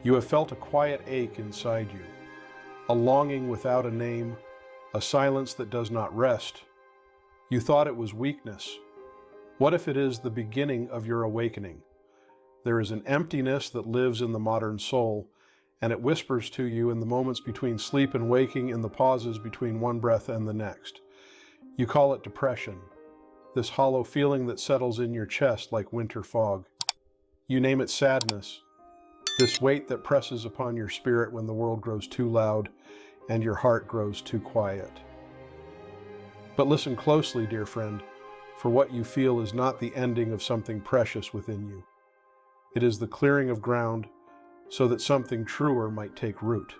You have felt a quiet ache inside you, a longing without a name, a silence that does not rest. You thought it was weakness. What if it is the beginning of your awakening? There is an emptiness that lives in the modern soul, and it whispers to you in the moments between sleep and waking, in the pauses between one breath and the next. You call it depression, this hollow feeling that settles in your chest like winter fog. You name it sadness, this weight that presses upon your spirit when the world grows too loud and your heart grows too quiet. But listen closely, dear friend, for what you feel is not the ending of something precious within you. It is the clearing of ground so that something truer might take root.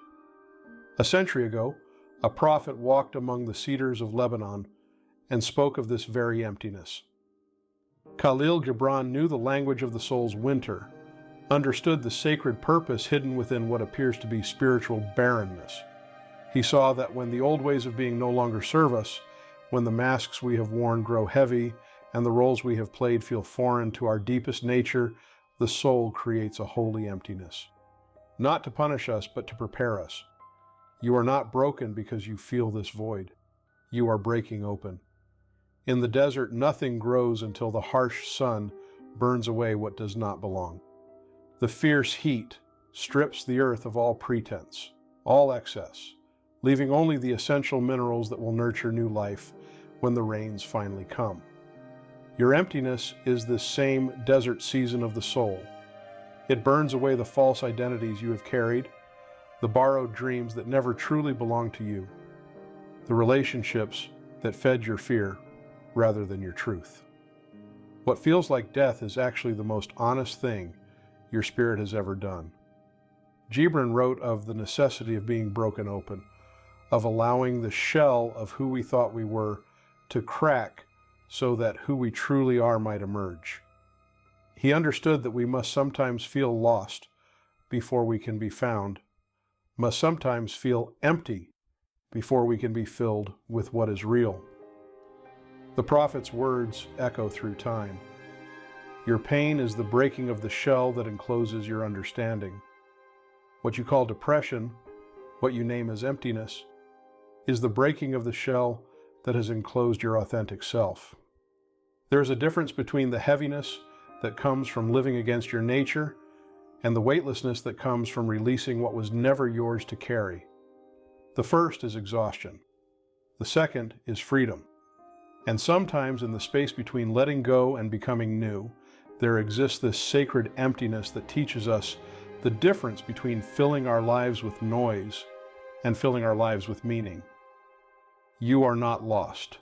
A century ago, a prophet walked among the cedars of Lebanon and spoke of this very emptiness. Kahlil Gibran knew the language of the soul's winter, understood the sacred purpose hidden within what appears to be spiritual barrenness. He saw that when the old ways of being no longer serve us, when the masks we have worn grow heavy and the roles we have played feel foreign to our deepest nature, the soul creates a holy emptiness. Not to punish us, but to prepare us. You are not broken because you feel this void. You are breaking open. In the desert, nothing grows until the harsh sun burns away what does not belong. The fierce heat strips the earth of all pretense, all excess, leaving only the essential minerals that will nurture new life when the rains finally come. Your emptiness is this same desert season of the soul. It burns away the false identities you have carried, the borrowed dreams that never truly belonged to you, the relationships that fed your fear rather than your truth. What feels like death is actually the most honest thing your spirit has ever done. Gibran wrote of the necessity of being broken open, of allowing the shell of who we thought we were to crack so that who we truly are might emerge. He understood that we must sometimes feel lost before we can be found, must sometimes feel empty before we can be filled with what is real. The prophet's words echo through time. Your pain is the breaking of the shell that encloses your understanding. What you call depression, what you name as emptiness, is the breaking of the shell that has enclosed your authentic self. There is a difference between the heaviness that comes from living against your nature and the weightlessness that comes from releasing what was never yours to carry. The first is exhaustion. The second is freedom. And sometimes in the space between letting go and becoming new, there exists this sacred emptiness that teaches us the difference between filling our lives with noise and filling our lives with meaning. You are not lost.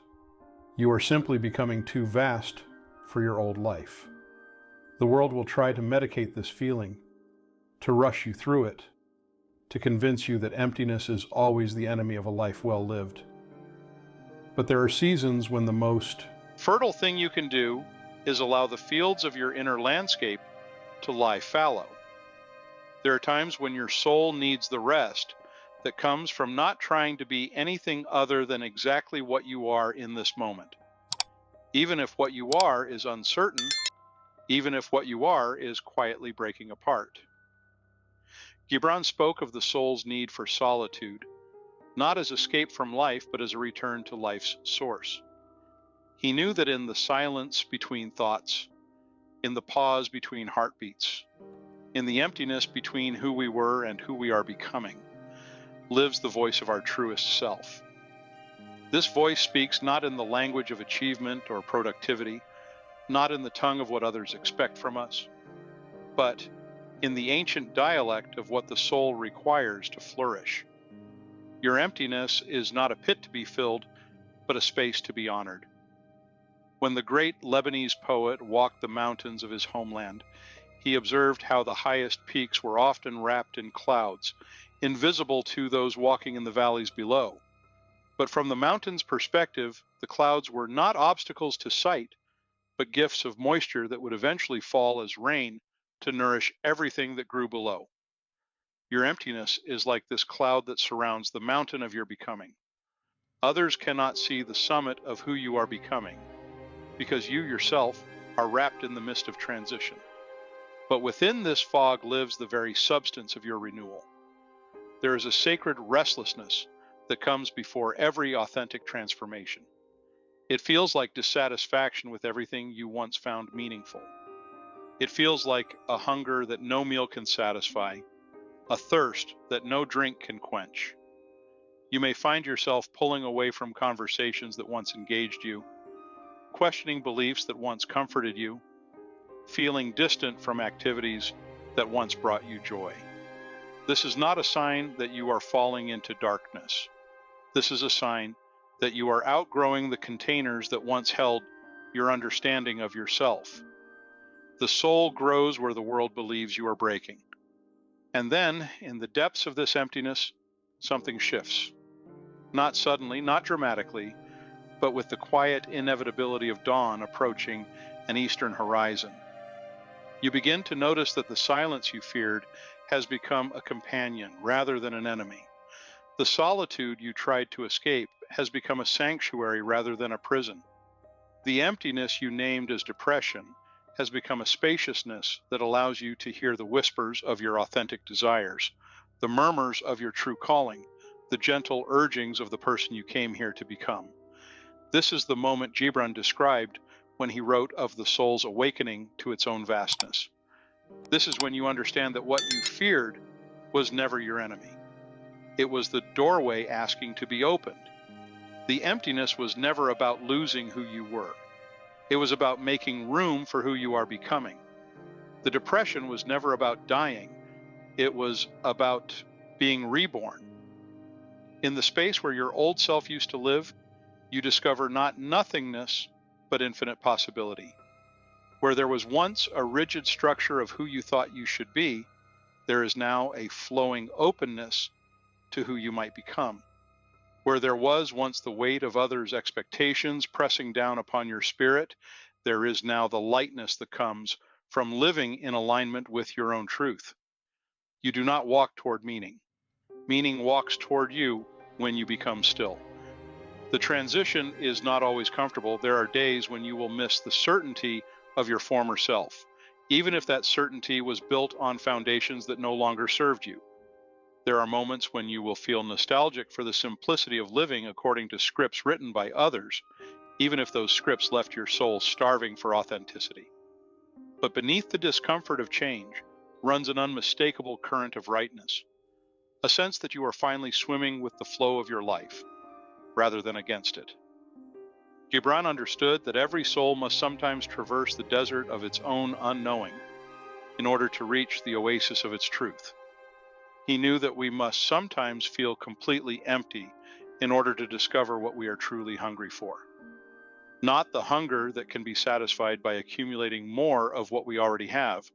You are simply becoming too vast for your old life. The world will try to medicate this feeling, to rush you through it, to convince you that emptiness is always the enemy of a life well lived. But there are seasons when the most fertile thing you can do is allow the fields of your inner landscape to lie fallow. There are times when your soul needs the rest that comes from not trying to be anything other than exactly what you are in this moment. Even if what you are is uncertain, even if what you are is quietly breaking apart. Gibran spoke of the soul's need for solitude, not as escape from life, but as a return to life's source. He knew that in the silence between thoughts, in the pause between heartbeats, in the emptiness between who we were and who we are becoming, lives the voice of our truest self. This voice speaks not in the language of achievement or productivity, not in the tongue of what others expect from us, but in the ancient dialect of what the soul requires to flourish. Your emptiness is not a pit to be filled, but a space to be honored. When the great Lebanese poet walked the mountains of his homeland, he observed how the highest peaks were often wrapped in clouds, invisible to those walking in the valleys below. But from the mountain's perspective, the clouds were not obstacles to sight, but gifts of moisture that would eventually fall as rain to nourish everything that grew below. Your emptiness is like this cloud that surrounds the mountain of your becoming. Others cannot see the summit of who you are becoming, because you yourself are wrapped in the mist of transition. But within this fog lives the very substance of your renewal. There is a sacred restlessness that comes before every authentic transformation. It feels like dissatisfaction with everything you once found meaningful. It feels like a hunger that no meal can satisfy, a thirst that no drink can quench. You may find yourself pulling away from conversations that once engaged you, questioning beliefs that once comforted you, feeling distant from activities that once brought you joy. This is not a sign that you are falling into darkness. This is a sign that you are outgrowing the containers that once held your understanding of yourself. The soul grows where the world believes you are breaking. And then, in the depths of this emptiness, something shifts. Not suddenly, not dramatically, but with the quiet inevitability of dawn approaching an eastern horizon. You begin to notice that the silence you feared has become a companion rather than an enemy. The solitude you tried to escape has become a sanctuary rather than a prison. The emptiness you named as depression has become a spaciousness that allows you to hear the whispers of your authentic desires, the murmurs of your true calling, the gentle urgings of the person you came here to become. This is the moment Gibran described when he wrote of the soul's awakening to its own vastness. This is when you understand that what you feared was never your enemy. It was the doorway asking to be opened. The emptiness was never about losing who you were. It was about making room for who you are becoming. The depression was never about dying. It was about being reborn. In the space where your old self used to live, you discover not nothingness, but infinite possibility. Where there was once a rigid structure of who you thought you should be, there is now a flowing openness to who you might become. Where there was once the weight of others' expectations pressing down upon your spirit, there is now the lightness that comes from living in alignment with your own truth. You do not walk toward meaning. Meaning walks toward you when you become still. The transition is not always comfortable. There are days when you will miss the certainty of your former self, even if that certainty was built on foundations that no longer served you. There are moments when you will feel nostalgic for the simplicity of living according to scripts written by others, even if those scripts left your soul starving for authenticity. But beneath the discomfort of change runs an unmistakable current of rightness, a sense that you are finally swimming with the flow of your life, rather than against it. Gibran understood that every soul must sometimes traverse the desert of its own unknowing in order to reach the oasis of its truth. He knew that we must sometimes feel completely empty in order to discover what we are truly hungry for. Not the hunger that can be satisfied by accumulating more of what we already have,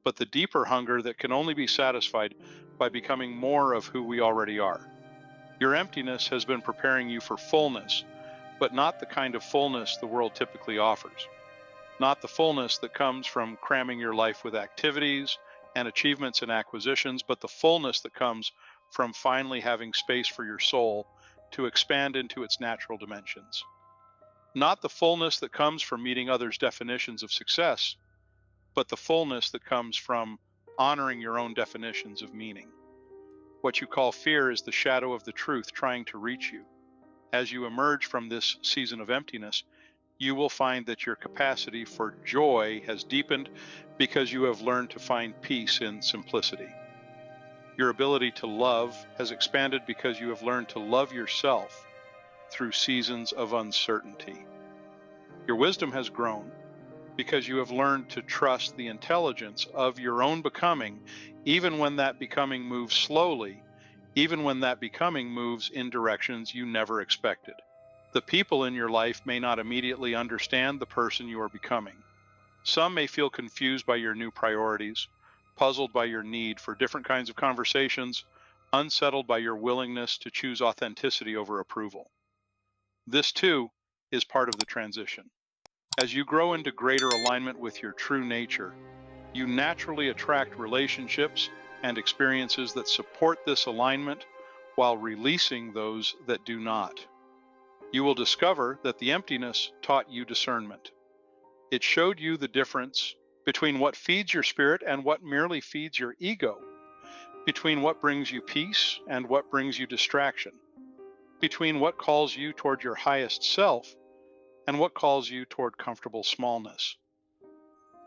but the deeper hunger that can only be satisfied by becoming more of who we already are. Your emptiness has been preparing you for fullness, but not the kind of fullness the world typically offers. Not the fullness that comes from cramming your life with activities and achievements and acquisitions, but the fullness that comes from finally having space for your soul to expand into its natural dimensions. Not the fullness that comes from meeting others' definitions of success, but the fullness that comes from honoring your own definitions of meaning. What you call fear is the shadow of the truth trying to reach you. As you emerge from this season of emptiness, you will find that your capacity for joy has deepened because you have learned to find peace in simplicity. Your ability to love has expanded because you have learned to love yourself through seasons of uncertainty. Your wisdom has grown because you have learned to trust the intelligence of your own becoming, even when that becoming moves slowly, even when that becoming moves in directions you never expected. The people in your life may not immediately understand the person you are becoming. Some may feel confused by your new priorities, puzzled by your need for different kinds of conversations, unsettled by your willingness to choose authenticity over approval. This, too, is part of the transition. As you grow into greater alignment with your true nature, you naturally attract relationships and experiences that support this alignment while releasing those that do not. You will discover that the emptiness taught you discernment. It showed you the difference between what feeds your spirit and what merely feeds your ego, between what brings you peace and what brings you distraction, between what calls you toward your highest self and what calls you toward comfortable smallness.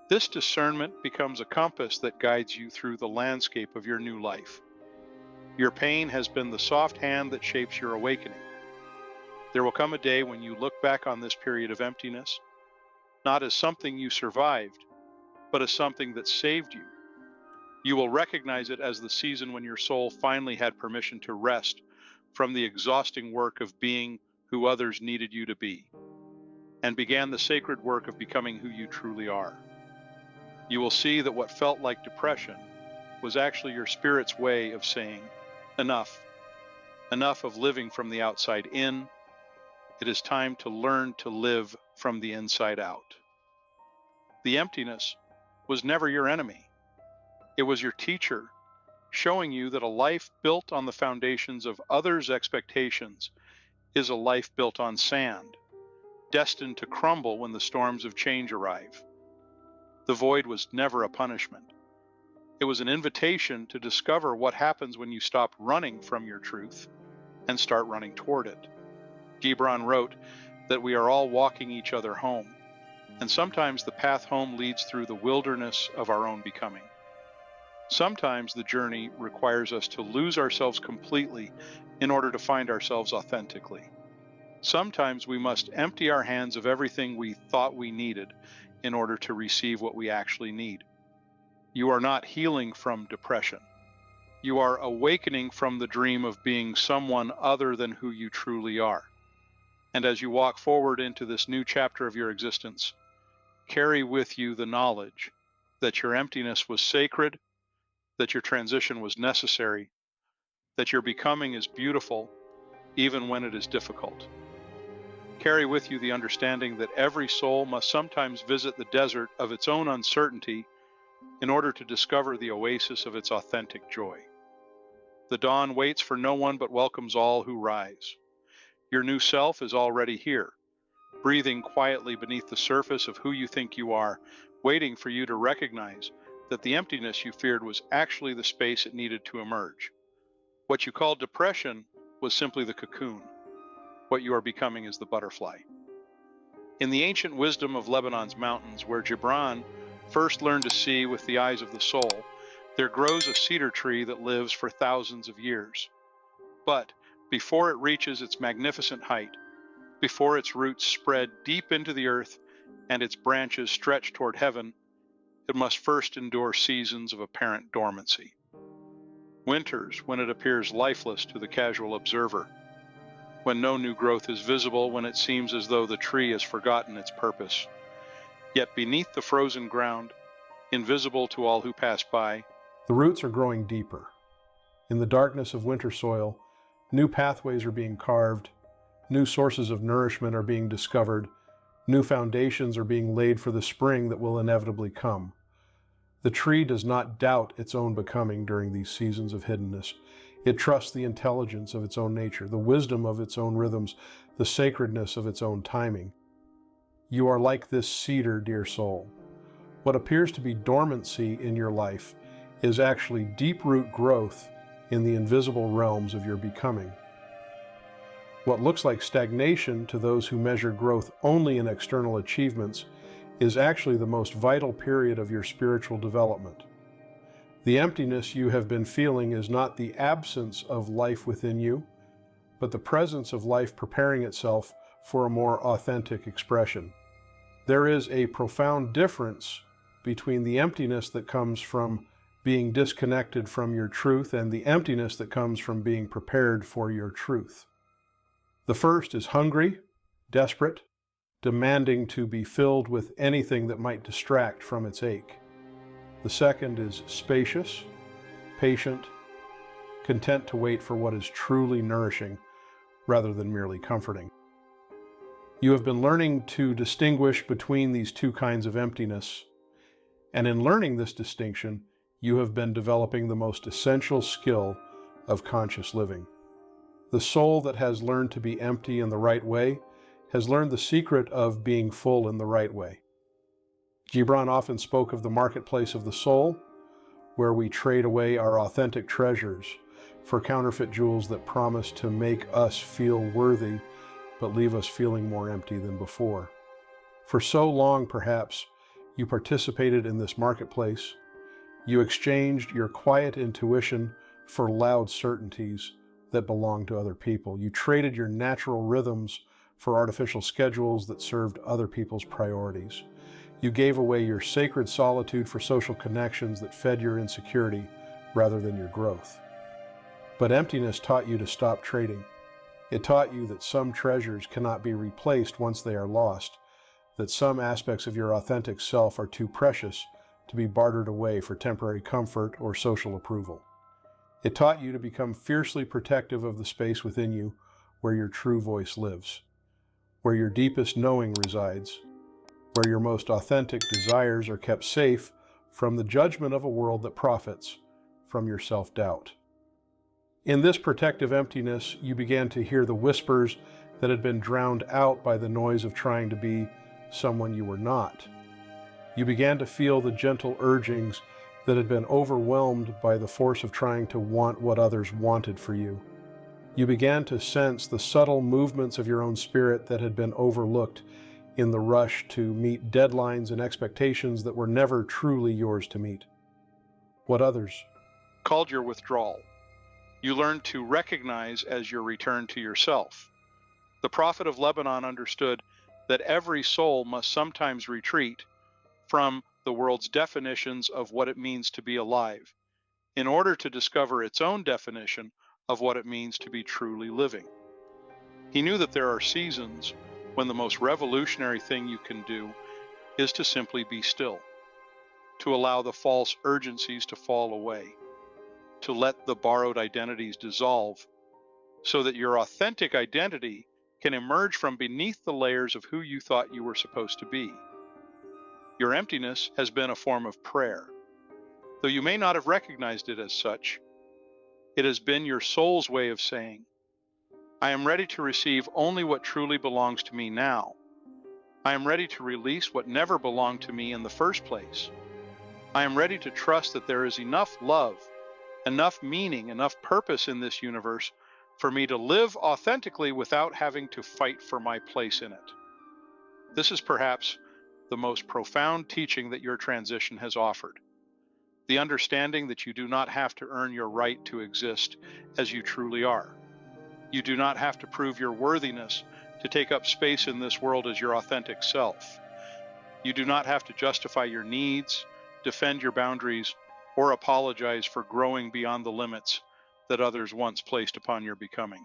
This discernment becomes a compass that guides you through the landscape of your new life. Your pain has been the soft hand that shapes your awakening. There will come a day when you look back on this period of emptiness, not as something you survived, but as something that saved you. You will recognize it as the season when your soul finally had permission to rest from the exhausting work of being who others needed you to be, and began the sacred work of becoming who you truly are. You will see that what felt like depression was actually your spirit's way of saying, enough. Enough of living from the outside in. It is time to learn to live from the inside out. The emptiness was never your enemy. It was your teacher, showing you that a life built on the foundations of others' expectations is a life built on sand, destined to crumble when the storms of change arrive. The void was never a punishment. It was an invitation to discover what happens when you stop running from your truth and start running toward it. Gibran wrote that we are all walking each other home, and sometimes the path home leads through the wilderness of our own becoming. Sometimes the journey requires us to lose ourselves completely in order to find ourselves authentically. Sometimes we must empty our hands of everything we thought we needed in order to receive what we actually need. You are not healing from depression. You are awakening from the dream of being someone other than who you truly are. And as you walk forward into this new chapter of your existence, carry with you the knowledge that your emptiness was sacred, that your transition was necessary, that your becoming is beautiful, even when it is difficult. Carry with you the understanding that every soul must sometimes visit the desert of its own uncertainty in order to discover the oasis of its authentic joy. The dawn waits for no one but welcomes all who rise. Your new self is already here, breathing quietly beneath the surface of who you think you are, waiting for you to recognize that the emptiness you feared was actually the space it needed to emerge. What you called depression was simply the cocoon. What you are becoming is the butterfly. In the ancient wisdom of Lebanon's mountains, where Gibran first learned to see with the eyes of the soul, there grows a cedar tree that lives for thousands of years. But before it reaches its magnificent height, before its roots spread deep into the earth and its branches stretch toward heaven, it must first endure seasons of apparent dormancy. Winters, when it appears lifeless to the casual observer, when no new growth is visible, when it seems as though the tree has forgotten its purpose. Yet beneath the frozen ground, invisible to all who pass by, the roots are growing deeper. In the darkness of winter soil, new pathways are being carved, new sources of nourishment are being discovered, new foundations are being laid for the spring that will inevitably come. The tree does not doubt its own becoming during these seasons of hiddenness. It trusts the intelligence of its own nature, the wisdom of its own rhythms, the sacredness of its own timing. You are like this cedar, dear soul. What appears to be dormancy in your life is actually deep-root growth in the invisible realms of your becoming. What looks like stagnation to those who measure growth only in external achievements is actually the most vital period of your spiritual development. The emptiness you have been feeling is not the absence of life within you, but the presence of life preparing itself for a more authentic expression. There is a profound difference between the emptiness that comes from being disconnected from your truth and the emptiness that comes from being prepared for your truth. The first is hungry, desperate, demanding to be filled with anything that might distract from its ache. The second is spacious, patient, content to wait for what is truly nourishing rather than merely comforting. You have been learning to distinguish between these two kinds of emptiness, and in learning this distinction, you have been developing the most essential skill of conscious living. The soul that has learned to be empty in the right way has learned the secret of being full in the right way. Gibran often spoke of the marketplace of the soul, where we trade away our authentic treasures for counterfeit jewels that promise to make us feel worthy, but leave us feeling more empty than before. For so long, perhaps, you participated in this marketplace. You exchanged your quiet intuition for loud certainties that belong to other people. You traded your natural rhythms for artificial schedules that served other people's priorities. You gave away your sacred solitude for social connections that fed your insecurity rather than your growth. But emptiness taught you to stop trading. It taught you that some treasures cannot be replaced once they are lost, that some aspects of your authentic self are too precious to be bartered away for temporary comfort or social approval. It taught you to become fiercely protective of the space within you where your true voice lives, where your deepest knowing resides, where your most authentic desires are kept safe from the judgment of a world that profits from your self-doubt. In this protective emptiness, you began to hear the whispers that had been drowned out by the noise of trying to be someone you were not. You began to feel the gentle urgings that had been overwhelmed by the force of trying to want what others wanted for you. You began to sense the subtle movements of your own spirit that had been overlooked in the rush to meet deadlines and expectations that were never truly yours to meet. What others called your withdrawal, you learned to recognize as your return to yourself. The prophet of Lebanon understood that every soul must sometimes retreat from the world's definitions of what it means to be alive, in order to discover its own definition of what it means to be truly living. He knew that there are seasons when the most revolutionary thing you can do is to simply be still, to allow the false urgencies to fall away, to let the borrowed identities dissolve, so that your authentic identity can emerge from beneath the layers of who you thought you were supposed to be. Your emptiness has been a form of prayer. Though you may not have recognized it as such, it has been your soul's way of saying, I am ready to receive only what truly belongs to me now. I am ready to release what never belonged to me in the first place. I am ready to trust that there is enough love, enough meaning, enough purpose in this universe for me to live authentically without having to fight for my place in it. This is perhaps the most profound teaching that your transition has offered. The understanding that you do not have to earn your right to exist as you truly are. You do not have to prove your worthiness to take up space in this world as your authentic self. You do not have to justify your needs, defend your boundaries, or apologize for growing beyond the limits that others once placed upon your becoming.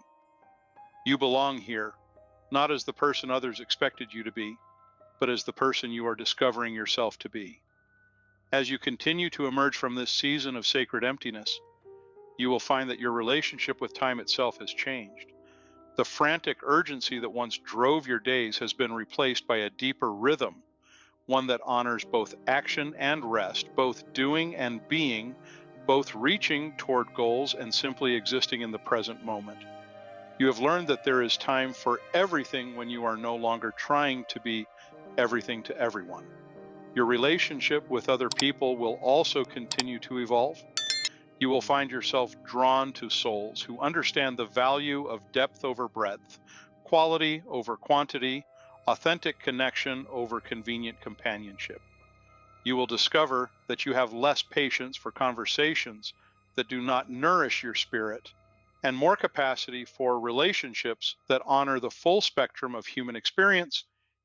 You belong here, not as the person others expected you to be, but as the person you are discovering yourself to be. As you continue to emerge from this season of sacred emptiness, you will find that your relationship with time itself has changed. The frantic urgency that once drove your days has been replaced by a deeper rhythm, one that honors both action and rest, both doing and being, both reaching toward goals and simply existing in the present moment. You have learned that there is time for everything when you are no longer trying to be everything to everyone. Your relationship with other people will also continue to evolve. You will find yourself drawn to souls who understand the value of depth over breadth, quality over quantity, authentic connection over convenient companionship. You will discover that you have less patience for conversations that do not nourish your spirit, and more capacity for relationships that honor the full spectrum of human experience,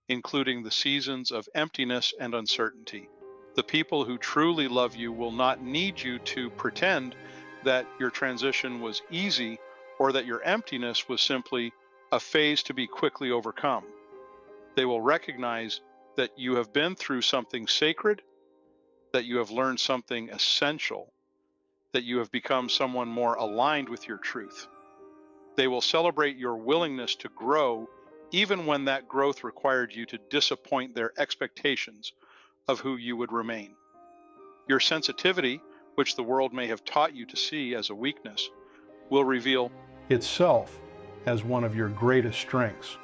including the seasons of emptiness and uncertainty. The people who truly love you will not need you to pretend that your transition was easy or that your emptiness was simply a phase to be quickly overcome. They will recognize that you have been through something sacred, that you have learned something essential, that you have become someone more aligned with your truth. They will celebrate your willingness to grow even when that growth required you to disappoint their expectations of who you would remain. Your sensitivity, which the world may have taught you to see as a weakness, will reveal itself as one of your greatest strengths.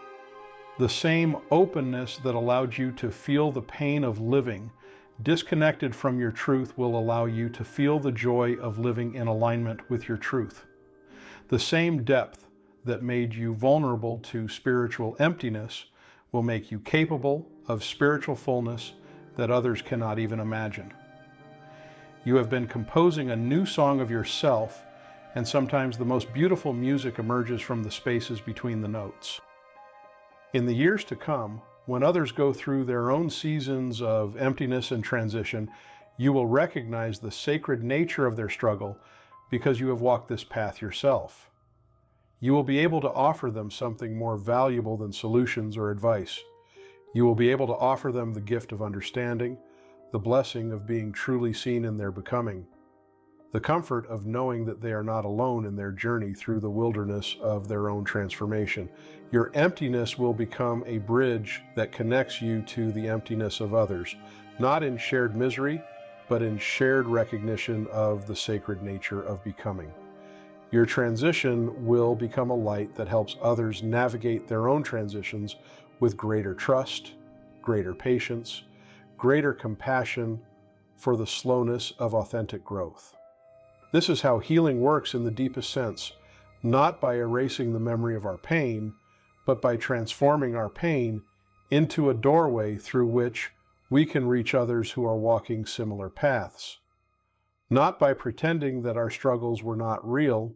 The same openness that allowed you to feel the pain of living Disconnected from your truth will allow you to feel the joy of living in alignment with your truth. The same depth that made you vulnerable to spiritual emptiness will make you capable of spiritual fullness that others cannot even imagine. You have been composing a new song of yourself, and sometimes the most beautiful music emerges from the spaces between the notes. In the years to come, when others go through their own seasons of emptiness and transition, you will recognize the sacred nature of their struggle because you have walked this path yourself. You will be able to offer them something more valuable than solutions or advice. You will be able to offer them the gift of understanding, the blessing of being truly seen in their becoming, the comfort of knowing that they are not alone in their journey through the wilderness of their own transformation. Your emptiness will become a bridge that connects you to the emptiness of others, not in shared misery, but in shared recognition of the sacred nature of becoming. Your transition will become a light that helps others navigate their own transitions with greater trust, greater patience, greater compassion for the slowness of authentic growth. This is how healing works in the deepest sense, not by erasing the memory of our pain, but by transforming our pain into a doorway through which we can reach others who are walking similar paths. Not by pretending that our struggles were not real,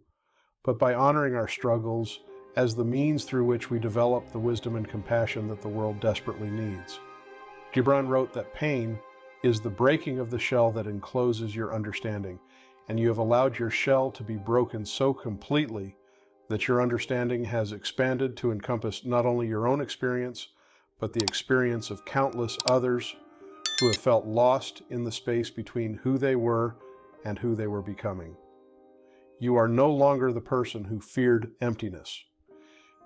but by honoring our struggles as the means through which we develop the wisdom and compassion that the world desperately needs. Gibran wrote that pain is the breaking of the shell that encloses your understanding, and you have allowed your shell to be broken so completely that your understanding has expanded to encompass not only your own experience, but the experience of countless others who have felt lost in the space between who they were and who they were becoming. You are no longer the person who feared emptiness.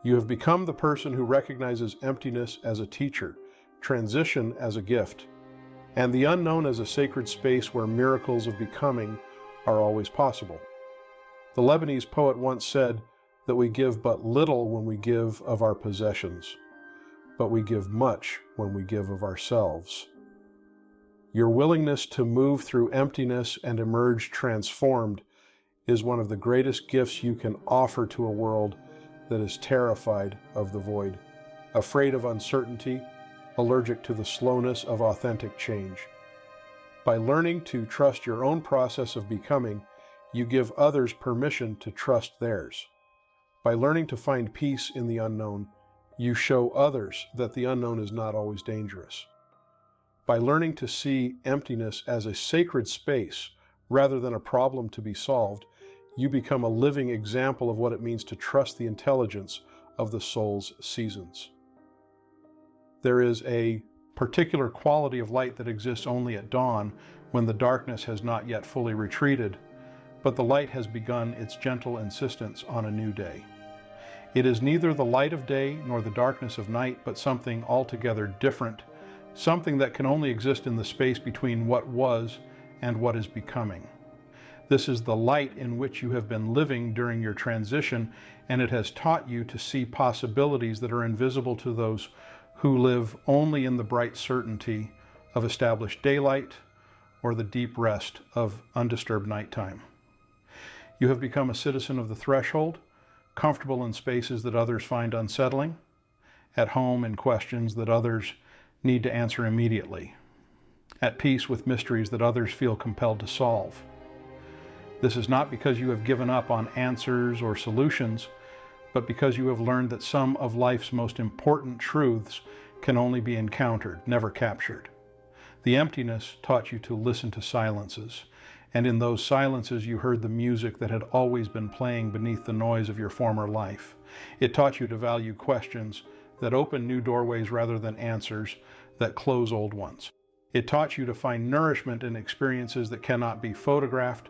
You have become the person who recognizes emptiness as a teacher, transition as a gift, and the unknown as a sacred space where miracles of becoming are always possible. The Lebanese poet once said that we give but little when we give of our possessions, but we give much when we give of ourselves. Your willingness to move through emptiness and emerge transformed is one of the greatest gifts you can offer to a world that is terrified of the void, afraid of uncertainty, allergic to the slowness of authentic change. By learning to trust your own process of becoming, you give others permission to trust theirs. By learning to find peace in the unknown, you show others that the unknown is not always dangerous. By learning to see emptiness as a sacred space rather than a problem to be solved, you become a living example of what it means to trust the intelligence of the soul's seasons. There is a particular quality of light that exists only at dawn when the darkness has not yet fully retreated, but the light has begun its gentle insistence on a new day. It is neither the light of day nor the darkness of night, but something altogether different, something that can only exist in the space between what was and what is becoming. This is the light in which you have been living during your transition, and it has taught you to see possibilities that are invisible to those who live only in the bright certainty of established daylight or the deep rest of undisturbed nighttime. You have become a citizen of the threshold, comfortable in spaces that others find unsettling, at home in questions that others need to answer immediately, at peace with mysteries that others feel compelled to solve. This is not because you have given up on answers or solutions, but because you have learned that some of life's most important truths can only be encountered, never captured. The emptiness taught you to listen to silences, and in those silences you heard the music that had always been playing beneath the noise of your former life. It taught you to value questions that open new doorways rather than answers that close old ones. It taught you to find nourishment in experiences that cannot be photographed,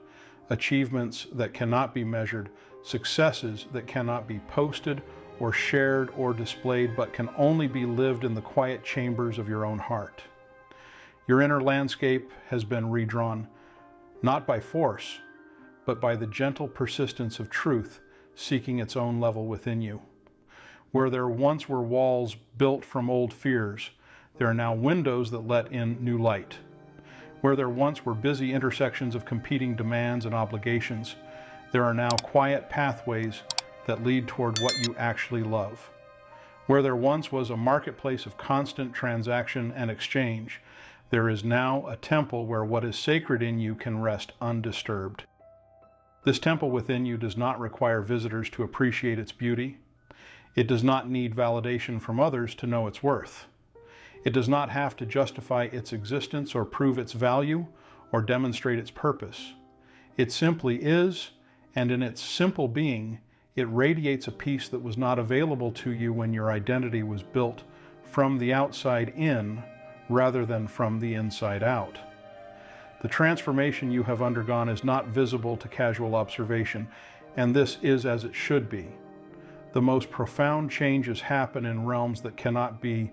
achievements that cannot be measured, successes that cannot be posted or shared or displayed, but can only be lived in the quiet chambers of your own heart. Your inner landscape has been redrawn, not by force, but by the gentle persistence of truth seeking its own level within you. Where there once were walls built from old fears, there are now windows that let in new light. Where there once were busy intersections of competing demands and obligations, there are now quiet pathways that lead toward what you actually love. Where there once was a marketplace of constant transaction and exchange, there is now a temple where what is sacred in you can rest undisturbed. This temple within you does not require visitors to appreciate its beauty. It does not need validation from others to know its worth. It does not have to justify its existence or prove its value or demonstrate its purpose. It simply is, and in its simple being, it radiates a peace that was not available to you when your identity was built from the outside in rather than from the inside out. The transformation you have undergone is not visible to casual observation, and this is as it should be. The most profound changes happen in realms that cannot be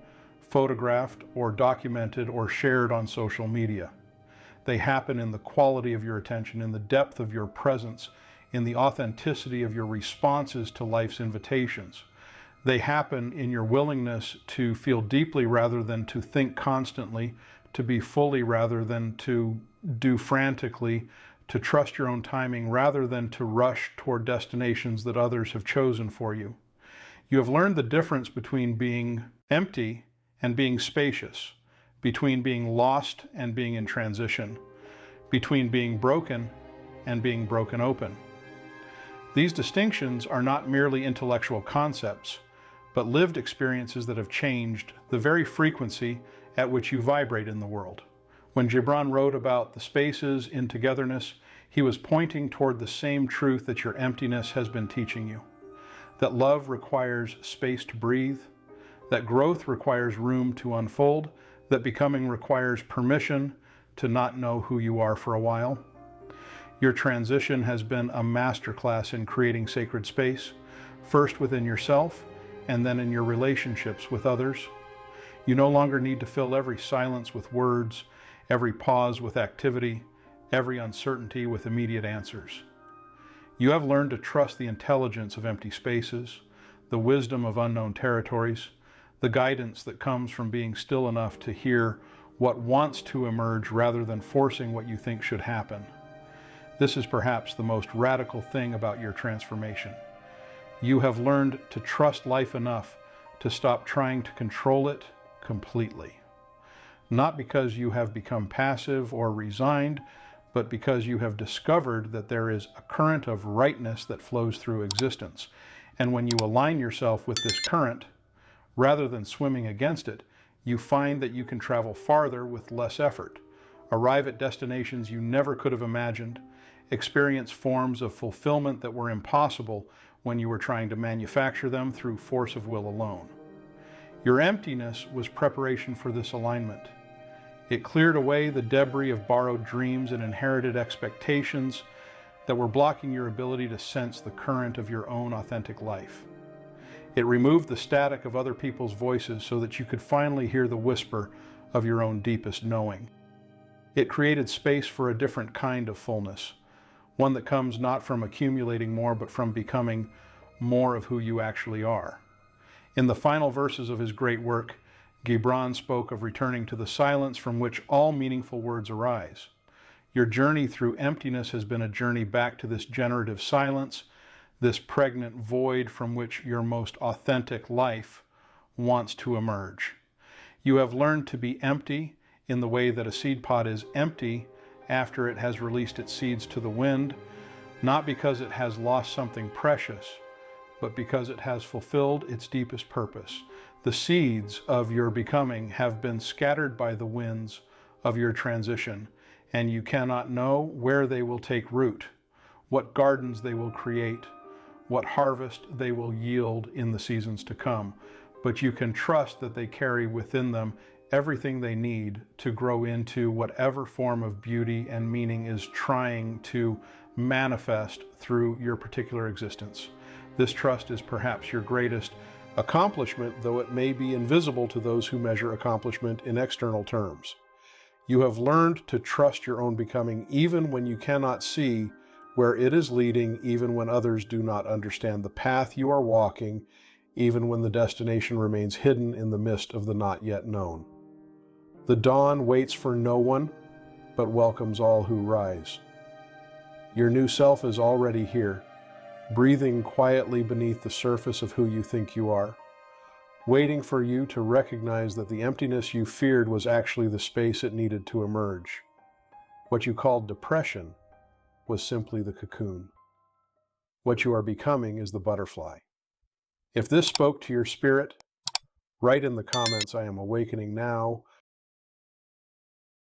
photographed or documented or shared on social media. They happen in the quality of your attention, in the depth of your presence, in the authenticity of your responses to life's invitations. They happen in your willingness to feel deeply rather than to think constantly, to be fully rather than to do frantically, to trust your own timing rather than to rush toward destinations that others have chosen for you. You have learned the difference between being empty and being spacious, between being lost and being in transition, between being broken and being broken open. These distinctions are not merely intellectual concepts, but lived experiences that have changed the very frequency at which you vibrate in the world. When Gibran wrote about the spaces in togetherness, he was pointing toward the same truth that your emptiness has been teaching you. That love requires space to breathe, that growth requires room to unfold, that becoming requires permission to not know who you are for a while. Your transition has been a masterclass in creating sacred space, first within yourself and then in your relationships with others. You no longer need to fill every silence with words, every pause with activity, every uncertainty with immediate answers. You have learned to trust the intelligence of empty spaces, the wisdom of unknown territories, the guidance that comes from being still enough to hear what wants to emerge rather than forcing what you think should happen. This is perhaps the most radical thing about your transformation. You have learned to trust life enough to stop trying to control it completely. Not because you have become passive or resigned, but because you have discovered that there is a current of rightness that flows through existence. And when you align yourself with this current, rather than swimming against it, you find that you can travel farther with less effort, arrive at destinations you never could have imagined, experience forms of fulfillment that were impossible when you were trying to manufacture them through force of will alone. Your emptiness was preparation for this alignment. It cleared away the debris of borrowed dreams and inherited expectations that were blocking your ability to sense the current of your own authentic life. It removed the static of other people's voices so that you could finally hear the whisper of your own deepest knowing. It created space for a different kind of fullness, one that comes not from accumulating more, but from becoming more of who you actually are. In the final verses of his great work, Gibran spoke of returning to the silence from which all meaningful words arise. Your journey through emptiness has been a journey back to this generative silence, this pregnant void from which your most authentic life wants to emerge. You have learned to be empty in the way that a seed pod is empty after it has released its seeds to the wind, not because it has lost something precious, but because it has fulfilled its deepest purpose. The seeds of your becoming have been scattered by the winds of your transition, and you cannot know where they will take root, what gardens they will create, what harvest they will yield in the seasons to come. But you can trust that they carry within them everything they need to grow into whatever form of beauty and meaning is trying to manifest through your particular existence. This trust is perhaps your greatest accomplishment, though it may be invisible to those who measure accomplishment in external terms. You have learned to trust your own becoming even when you cannot see where it is leading, even when others do not understand the path you are walking, even when the destination remains hidden in the mist of the not yet known. The dawn waits for no one, but welcomes all who rise. Your new self is already here, breathing quietly beneath the surface of who you think you are, waiting for you to recognize that the emptiness you feared was actually the space it needed to emerge. What you called depression was simply the cocoon. What you are becoming is the butterfly. If this spoke to your spirit, write in the comments, "I am awakening now,"